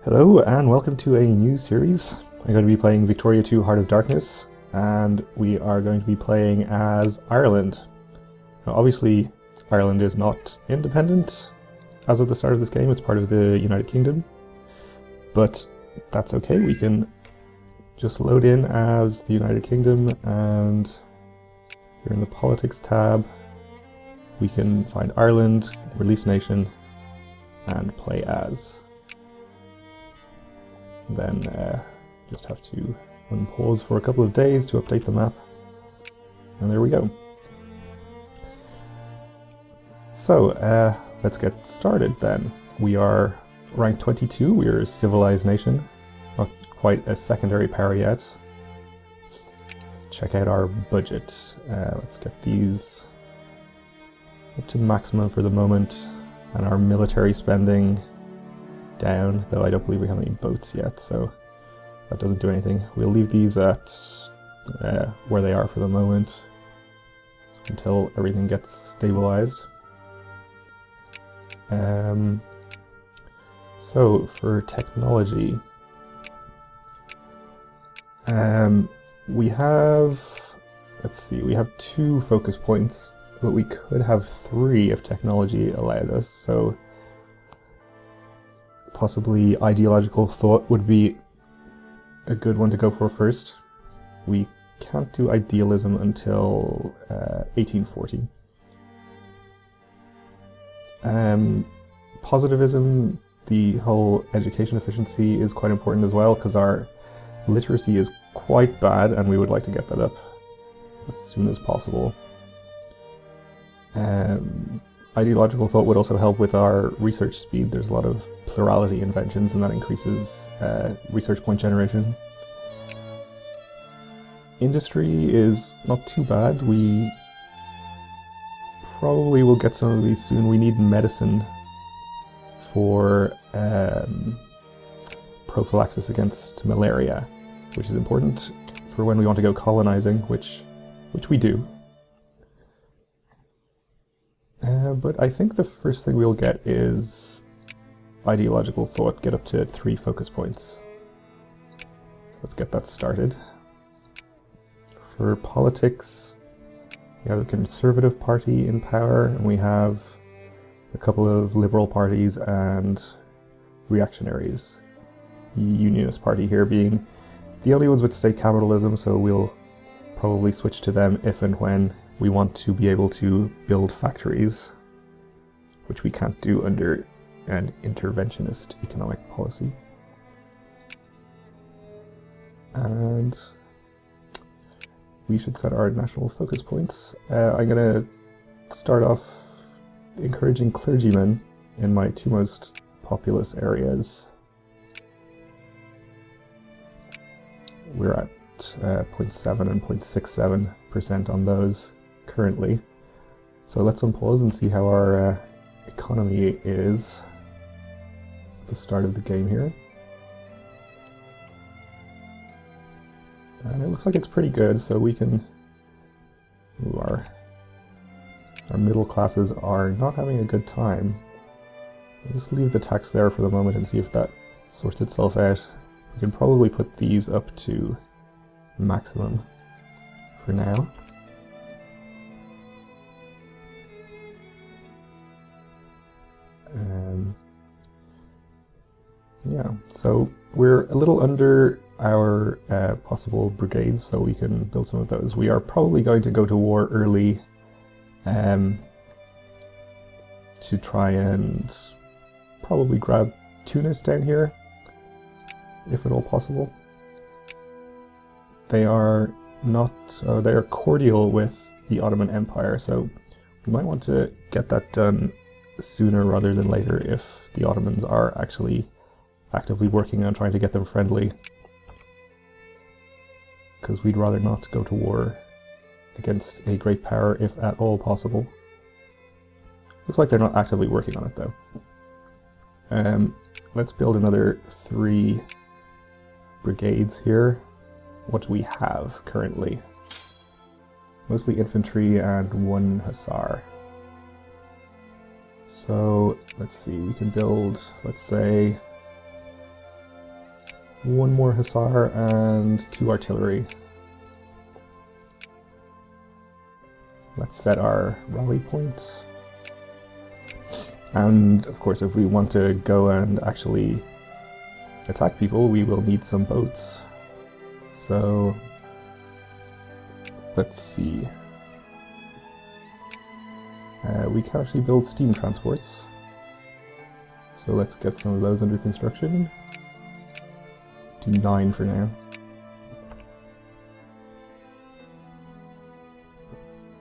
Hello and welcome to a new series. I'm going to be playing Victoria 2 Heart of Darkness, and we are going to be playing as Ireland. Now obviously Ireland is not independent as of the start of this game, it's part of the United Kingdom, but that's okay. We can just load in as the United Kingdom, and here in the Politics tab we can find Ireland, Release Nation, and Play As. Then just have to unpause for a couple of days to update the map, and there we go. So let's get started then. We are rank 22, we are a civilized nation, not quite a secondary power yet. Let's check out our budget. Let's get these up to maximum for the moment, and our military spending down, though I don't believe we have any boats yet, so that doesn't do anything. We'll leave these at where they are for the moment until everything gets stabilized. So for technology, we have, let's see, we have 2 focus points, but we could have 3 if technology allowed us, so possibly ideological thought would be a good one to go for first. We can't do idealism until 1840. Positivism, the whole education efficiency is quite important as well, because our literacy is quite bad and we would like to get that up as soon as possible. Ideological thought would also help with our research speed. There's a lot of plurality inventions and that increases research point generation. Industry is not too bad. We probably will get some of these soon. We need medicine for prophylaxis against malaria, which is important for when we want to go colonizing, which we do. But I think the first thing we'll get is ideological thought, get up to 3 focus points. Let's get that started. For politics, we have the Conservative Party in power, and we have a couple of Liberal parties and reactionaries. The Unionist Party here being the only ones with state capitalism, so we'll probably switch to them if and when we want to be able to build factories, which we can't do under an interventionist economic policy. And we should set our national focus points. I'm going to start off encouraging clergymen in my 2 most populous areas. We're at 0.7 and 0.67% on those currently. So let's unpause and see how our economy is at the start of the game here. And it looks like it's pretty good, so we can... Ooh, our middle classes are not having a good time. I'll just leave the text there for the moment and see if that sorts itself out. We can probably put these up to maximum for now. Yeah, so we're a little under our possible brigades, so we can build some of those. We are probably going to go to war early to try and probably grab Tunis down here, if at all possible. They are not, they are cordial with the Ottoman Empire, so we might want to get that done sooner rather than later if the Ottomans are actually actively working on trying to get them friendly, because we'd rather not go to war against a great power if at all possible. Looks like they're not actively working on it though. Let's build another 3 brigades here. What do we have currently? Mostly infantry and 1 hussar. So let's see, we can build, let's say, One more hussar and 2 artillery. Let's set our rally point. And of course, if we want to go and actually attack people, we will need some boats. So let's see. We can actually build steam transports. So let's get some of those under construction. Do 9 for now.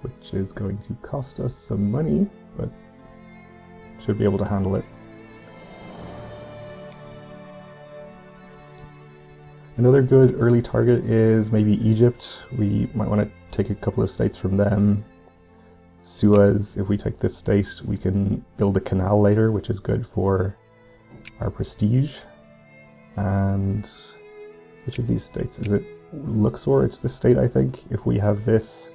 Which is going to cost us some money, but should be able to handle it. Another good early target is maybe Egypt. We might want to take a couple of states from them. Suez, if we take this state, we can build a canal later, which is good for our prestige. And which of these states? Is it Luxor? It's this state, I think. If we have this,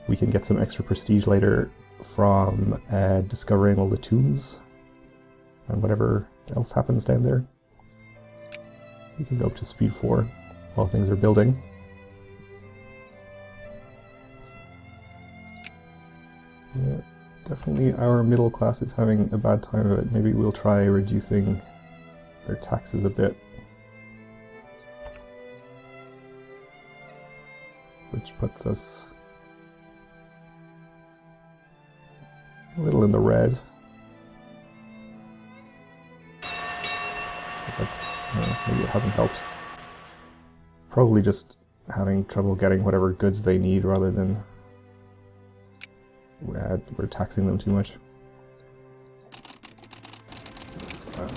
we can get some extra prestige later from discovering all the tombs and whatever else happens down there. We can go up to speed 4 while things are building. Yeah, definitely our middle class is having a bad time of it. Maybe we'll try reducing their taxes a bit. Which puts us a little in the red. But that's, maybe it hasn't helped. Probably just having trouble getting whatever goods they need rather than we're taxing them too much.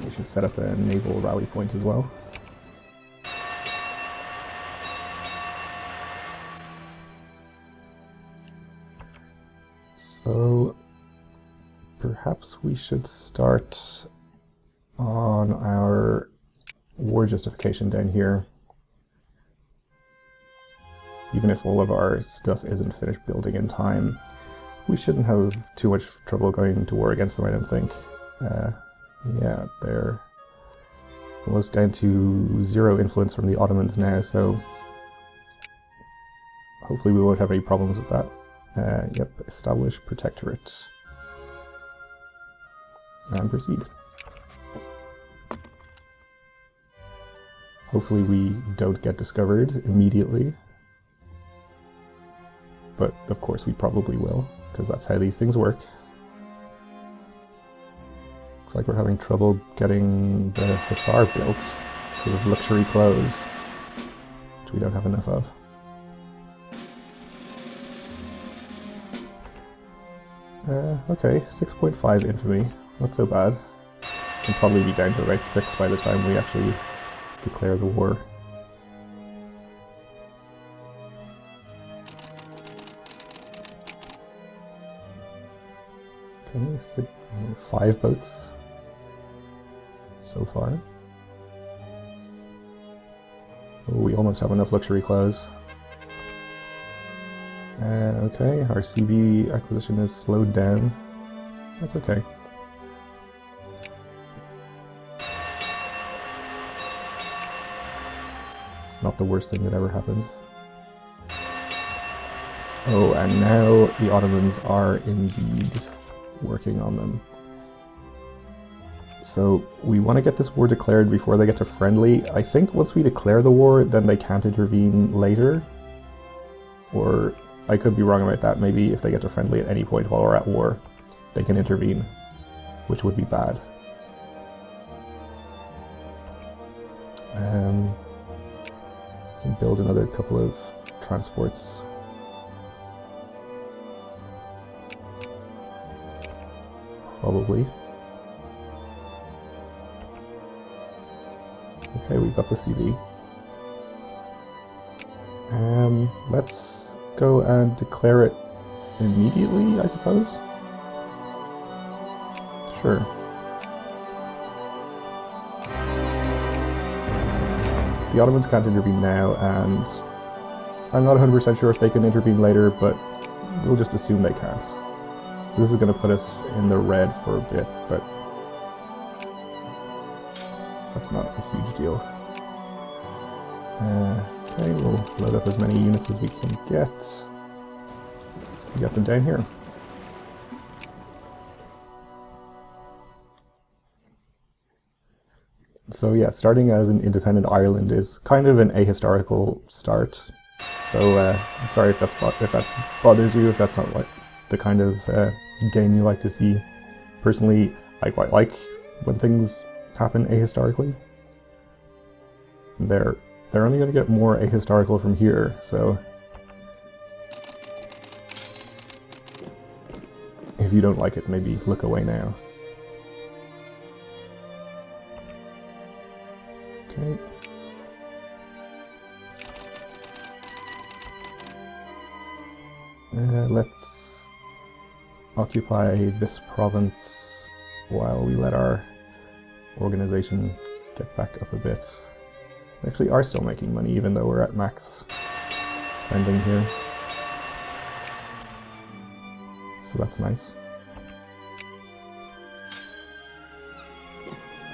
We should set up a naval rally point as well. So perhaps we should start on our war justification down here. Even if all of our stuff isn't finished building in time, we shouldn't have too much trouble going to war against them, I don't think. Yeah, they're almost down to 0 influence from the Ottomans now, so hopefully we won't have any problems with that. Yep, establish protectorate. And proceed. Hopefully we don't get discovered immediately. But of course we probably will, because that's how these things work. Looks like we're having trouble getting the Hussar built because of luxury clothes, which we don't have enough of. Okay, 6.5 infamy. Not so bad. We'll probably be down to about 6 by the time we actually declare the war. Okay, 5 boats so far. Oh, we almost have enough luxury clothes. Okay, our CB acquisition is slowed down. That's okay. It's not the worst thing that ever happened. Oh, and now the Ottomans are indeed working on them. So we want to get this war declared before they get to friendly. I think once we declare the war, then they can't intervene later. Or I could be wrong about that. Maybe if they get to friendly at any point while we're at war, they can intervene, which would be bad. Can build another couple of transports. Probably. Okay, we've got the CB. Let's go and declare it immediately, I suppose? Sure. The Ottomans can't intervene now, and I'm not 100% sure if they can intervene later, but we'll just assume they can't. So this is going to put us in the red for a bit, but that's not a huge deal. Okay, we'll load up as many units as we can get. Get them down here. So yeah, starting as an independent Ireland is kind of an ahistorical start. So I'm sorry if that bothers you, if that's not what the kind of game you like to see. Personally, I quite like when things happen ahistorically. They're only going to get more ahistorical from here, so if you don't like it, maybe look away now. Okay. Let's occupy this province while we let our organization get back up a bit. We actually are still making money even though we're at max spending here. So that's nice.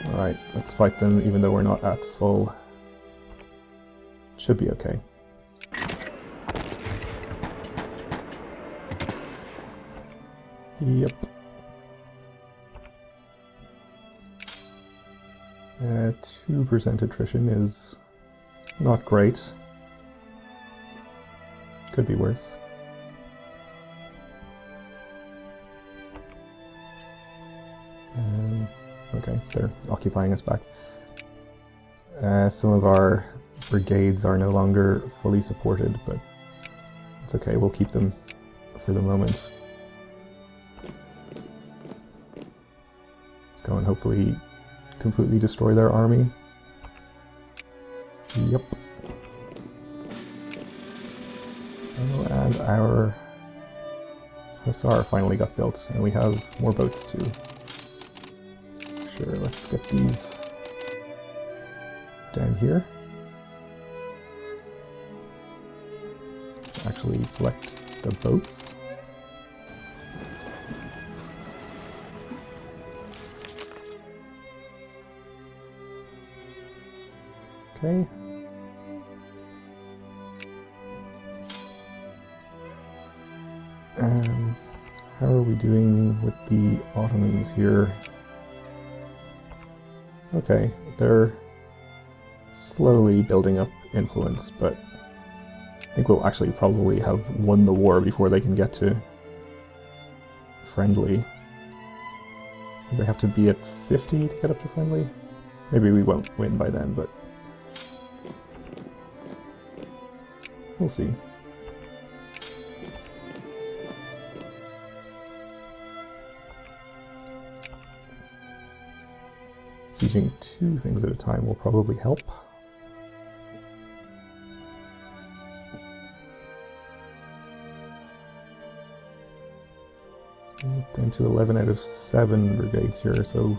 Alright, let's fight them even though we're not at full. Should be okay. Yep. 2% attrition is not great. Could be worse. Okay, they're occupying us back. Some of our brigades are no longer fully supported, but it's okay, we'll keep them for the moment. Let's go and hopefully completely destroy their army. Yep. Oh, and our Hussar finally got built, and we have more boats too. Sure, let's get these down here. Actually select the boats. Okay. How are we doing with the Ottomans here? Okay, they're slowly building up influence, but I think we'll actually probably have won the war before they can get to friendly. They have to be at 50 to get up to friendly? Maybe we won't win by then, but we'll see. Sieging 2 things at a time will probably help. Down to 11 out of 7 brigades here, so we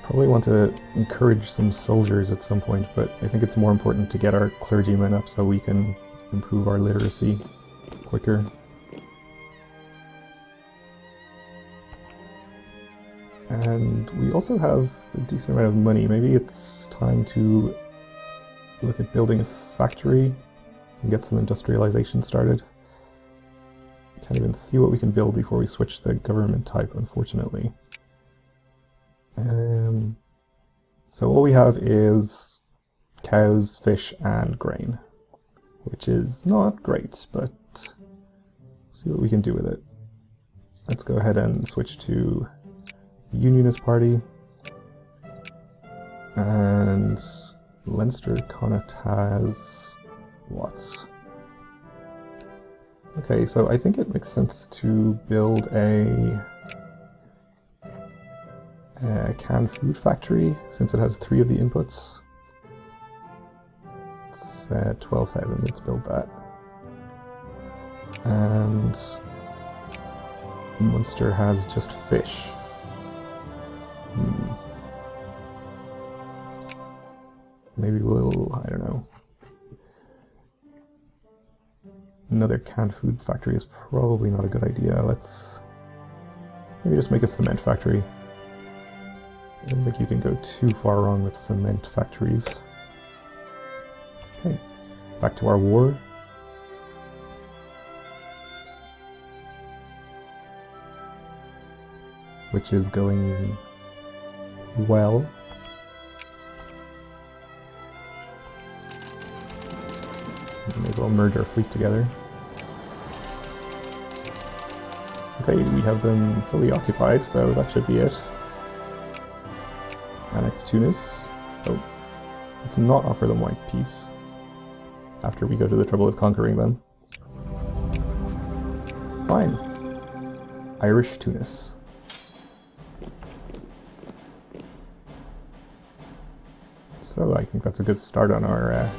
probably want to encourage some soldiers at some point, but I think it's more important to get our clergymen up so we can improve our literacy quicker. And we also have a decent amount of money. Maybe it's time to look at building a factory and get some industrialization started. Can't even see what we can build before we switch the government type, unfortunately. So all we have is cows, fish, and grain, which is not great, but see what we can do with it. Let's go ahead and switch to Unionist Party, and Leinster Connacht has what? Okay, so I think it makes sense to build a canned food factory since it has 3 of the inputs. It's 12,000, let's build that. And Munster has just fish. Maybe we'll, I don't know. Another canned food factory is probably not a good idea. Let's maybe just make a cement factory. I don't think you can go too far wrong with cement factories. back to our war. Which is going well. We may as well merge our fleet together. Okay, we have them fully occupied, so that should be it. Annex Tunis. Oh, let's not offer them white peace after we go to the trouble of conquering them. Fine. Irish Tunis. So I think that's a good start on our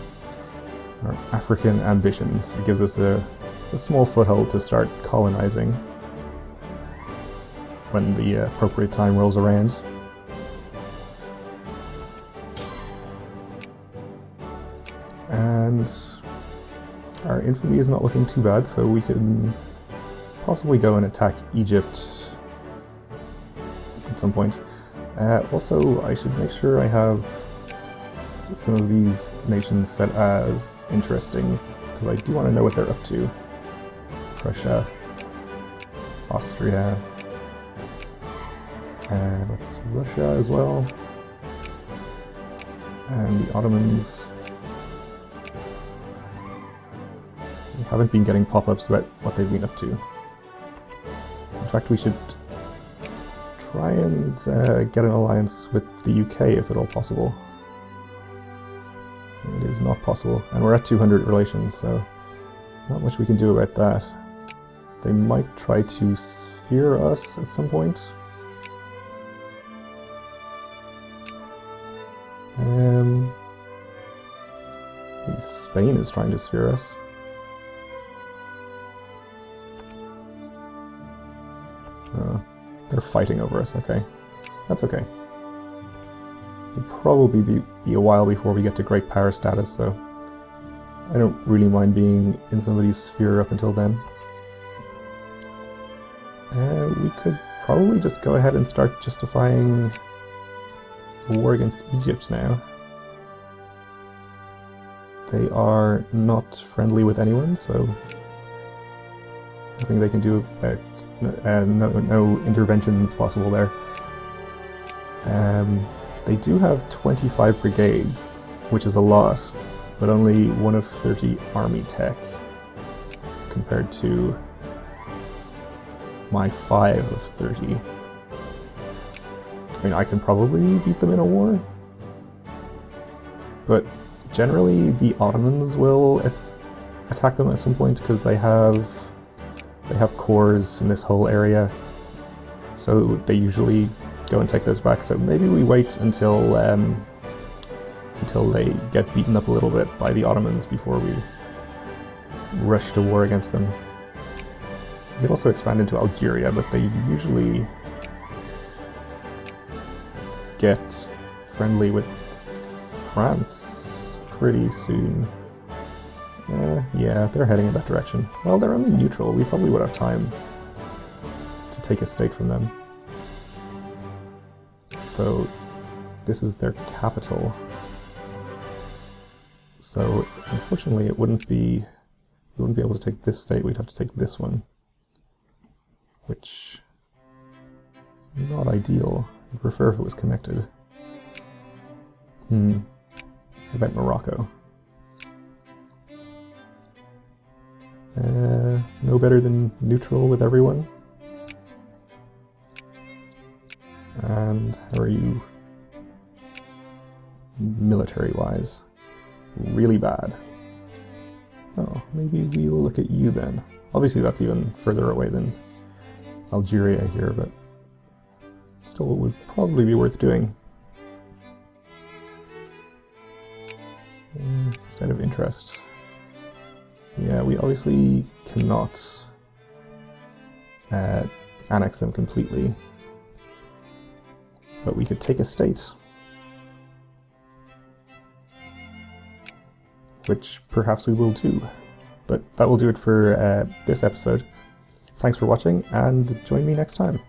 African ambitions. It gives us a small foothold to start colonizing when the appropriate time rolls around. And our infantry is not looking too bad, so we can possibly go and attack Egypt at some point. Also, I should make sure I have some of these nations set as interesting, because I do want to know what they're up to. Prussia, Austria, and that's Russia as well, and the Ottomans. We haven't been getting pop-ups about what they've been up to. In fact, we should try and get an alliance with the UK if at all possible. It is not possible, and we're at 200 relations, so not much we can do about that. They might try to sphere us at some point. Spain is trying to sphere us. They're fighting over us, okay. That's okay. It'll probably be a while before we get to great power status, so I don't really mind being in somebody's sphere up until then. We could probably just go ahead and start justifying a war against Egypt now. They are not friendly with anyone, so nothing they can do about no interventions possible there. They do have 25 brigades, which is a lot, but only 1 of 30 army tech, compared to my 5 of 30. I mean, I can probably beat them in a war, but generally the Ottomans will attack them at some point because they have cores in this whole area, so they usually go and take those back. So maybe we wait until they get beaten up a little bit by the Ottomans before we rush to war against them. We could also expand into Algeria, but they usually get friendly with France pretty soon. Yeah, they're heading in that direction. Well, they're only neutral. We probably would have time to take a state from them. Though this is their capital. So unfortunately we wouldn't be able to take this state, we'd have to take this one. Which is not ideal. I'd prefer if it was connected. How about Morocco? No better than neutral with everyone. And how are you military-wise? Really bad. Oh, maybe we'll look at you then. Obviously that's even further away than Algeria here, but still it would probably be worth doing. State of interest. Yeah, we obviously cannot annex them completely, but we could take a state, which perhaps we will too. But that will do it for this episode. Thanks for watching, and join me next time.